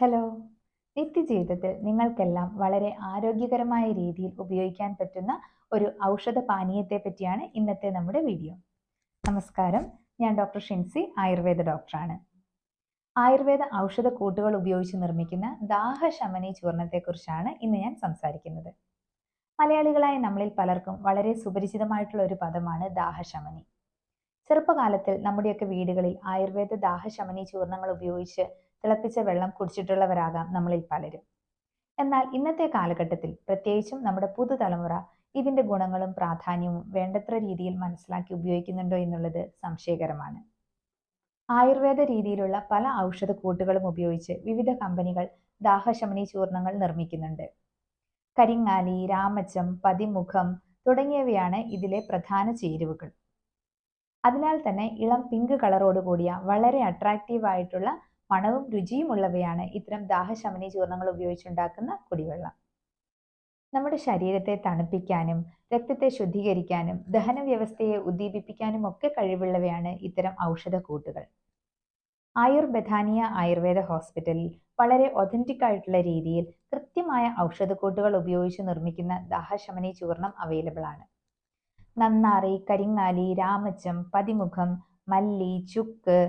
Hello. നിത്യജീവിതത്തിൽ നിങ്ങൾക്കെല്ലാം വളരെ ആരോഗ്യകരമായ രീതിയിൽ ഉപയോഗിക്കാൻ പറ്റുന്ന ഒരു ഔഷധ പാനീയത്തെ പറ്റിയാണ് ഇന്നത്തെ നമ്മുടെ വീഡിയോ. നമസ്കാരം, ഞാൻ ഡോക്ടർ ഷിൻസി, ആയുർവേദ ഡോക്ടറാണ്. ആയുർവേദ ഔഷധ കൂട്ടുകൾ ഉപയോഗിച്ച് നിർമ്മിക്കുന്ന ദാഹശമനി ചൂർണത്തെക്കുറിച്ചാണ് ഇന്ന് ഞാൻ സംസാരിക്കുന്നത്. മലയാളികളായ നമ്മളിൽ പലർക്കും വളരെ സുപരിചിതമായിട്ടുള്ള ഒരു പദമാണ് ദാഹശമനി. ചെറുപ്പകാലത്തിൽ നമ്മുടെയൊക്കെ വീടുകളിൽ ആയുർവേദ ദാഹശമനി ചൂർണങ്ങൾ ഉപയോഗിച്ച് തിളപ്പിച്ച വെള്ളം കുടിച്ചിട്ടുള്ളവരാകാം നമ്മളിൽ പലരും. എന്നാൽ ഇന്നത്തെ കാലഘട്ടത്തിൽ, പ്രത്യേകിച്ചും നമ്മുടെ പുതുതലമുറ, ഇതിന്റെ ഗുണങ്ങളും പ്രാധാന്യവും വേണ്ടത്ര രീതിയിൽ മനസ്സിലാക്കി ഉപയോഗിക്കുന്നുണ്ടോ എന്നുള്ളത് സംശയകരമാണ്. ആയുർവേദ രീതിയിലുള്ള പല ഔഷധ കൂട്ടുകളും ഉപയോഗിച്ച് വിവിധ കമ്പനികൾ ദാഹശമനി ചൂർണങ്ങൾ നിർമ്മിക്കുന്നുണ്ട്. കരിങ്ങാലി, രാമച്ചം, പതിമുഖം തുടങ്ങിയവയാണ് ഇതിലെ പ്രധാന ചേരുവകൾ. അതിനാൽ തന്നെ ഇളം പിങ്ക് കളറോട് കൂടിയ വളരെ അട്രാക്റ്റീവ് ആയിട്ടുള്ള മണവും രുചിയുമുള്ളവയാണ് ഇത്തരം ദാഹശമനി ചൂർണങ്ങൾ ഉപയോഗിച്ചുണ്ടാക്കുന്ന കുടിവെള്ളം. നമ്മുടെ ശരീരത്തെ തണുപ്പിക്കാനും രക്തത്തെ ശുദ്ധീകരിക്കാനും ദഹന വ്യവസ്ഥയെ ഉദ്ദീപിപ്പിക്കാനും ഒക്കെ കഴിവുള്ളവയാണ് ഇത്തരം ഔഷധക്കൂട്ടുകൾ. ആയുർബഥാനിയ ആയുർവേദ ഹോസ്പിറ്റലിൽ വളരെ ഒതന്റിക് ആയിട്ടുള്ള രീതിയിൽ കൃത്യമായ ഔഷധക്കൂട്ടുകൾ ഉപയോഗിച്ച് നിർമ്മിക്കുന്ന ദാഹശമനി ചൂർണം അവൈലബിൾ ആണ്. നന്നാറി, കരിങ്ങാലി, രാമച്ചം, പതിമുഖം, മല്ലി, ചുക്ക്,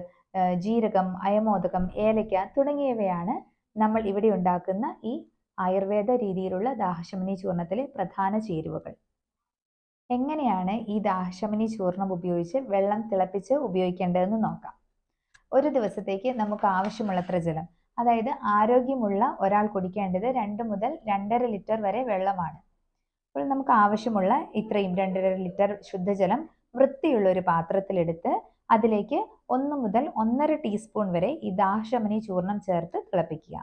ജീരകം, അയമോദകം, ഏലയ്ക്ക തുടങ്ങിയവയാണ് നമ്മൾ ഇവിടെ ഉണ്ടാക്കുന്ന ഈ ആയുർവേദ രീതിയിലുള്ള ദാഹശമനി ചൂർണത്തിലെ പ്രധാന ചേരുവകൾ. എങ്ങനെയാണ് ഈ ദാഹശമനി ചൂർണം ഉപയോഗിച്ച് വെള്ളം തിളപ്പിച്ച് ഉപയോഗിക്കേണ്ടതെന്ന് നോക്കാം. ഒരു ദിവസത്തേക്ക് നമുക്ക് ആവശ്യമുള്ളത്ര ജലം, അതായത് ആരോഗ്യമുള്ള ഒരാൾ കുടിക്കേണ്ടത് 2 മുതൽ 2.5 ലിറ്റർ വരെ വെള്ളമാണ്. അപ്പോൾ നമുക്ക് ആവശ്യമുള്ള ഇത്രയും 2.5 ലിറ്റർ ശുദ്ധജലം വൃത്തിയുള്ള ഒരു പാത്രത്തിലെടുത്ത് അതിലേക്ക് 1 മുതൽ 1.5 ടീസ്പൂൺ വരെ ഈ ദാഹശമനി ചൂർണം ചേർത്ത് തിളപ്പിക്കുക.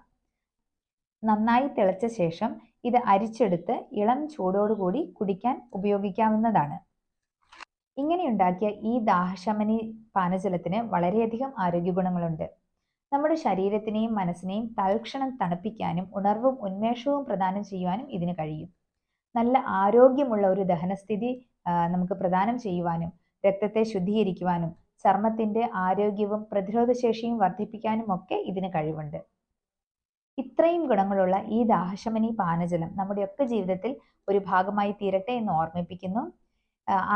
നന്നായി തിളച്ച ശേഷം ഇത് അരിച്ചെടുത്ത് ഇളം ചൂടോടുകൂടി കുടിക്കാൻ ഉപയോഗിക്കാവുന്നതാണ്. ഇങ്ങനെ ഉണ്ടാക്കിയ ഈ ദാഹശമനി പാനജലത്തിന് വളരെയധികം ആരോഗ്യ ഗുണങ്ങളുണ്ട്. നമ്മുടെ ശരീരത്തിനെയും മനസ്സിനെയും തൽക്ഷണം തണുപ്പിക്കാനും ഉണർവും ഉന്മേഷവും പ്രദാനം ചെയ്യുവാനും ഇതിന് കഴിയും. നല്ല ആരോഗ്യമുള്ള ഒരു ദഹനസ്ഥിതി നമുക്ക് പ്രദാനം ചെയ്യുവാനും രക്തത്തെ ശുദ്ധീകരിക്കുവാനും ചർമ്മത്തിന്റെ ആരോഗ്യവും പ്രതിരോധശേഷിയും വർദ്ധിപ്പിക്കാനും ഒക്കെ ഇതിന് കഴിവുണ്ട്. ഇത്രയും ഗുണങ്ങളുള്ള ഈ ദാഹശമനി പാനജലം നമ്മുടെയൊക്കെ ജീവിതത്തിൽ ഒരു ഭാഗമായി തീരട്ടെ എന്ന് ഓർമ്മിപ്പിക്കുന്നു.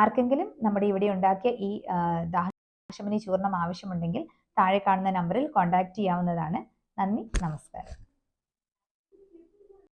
ആർക്കെങ്കിലും നമ്മുടെ ഇവിടെ ഉണ്ടാക്കിയ ഈ ദാഹശമനി ചൂർണം ആവശ്യമുണ്ടെങ്കിൽ താഴെ കാണുന്ന നമ്പറിൽ കോൺടാക്ട് ചെയ്യാവുന്നതാണ്. നന്ദി, നമസ്കാരം.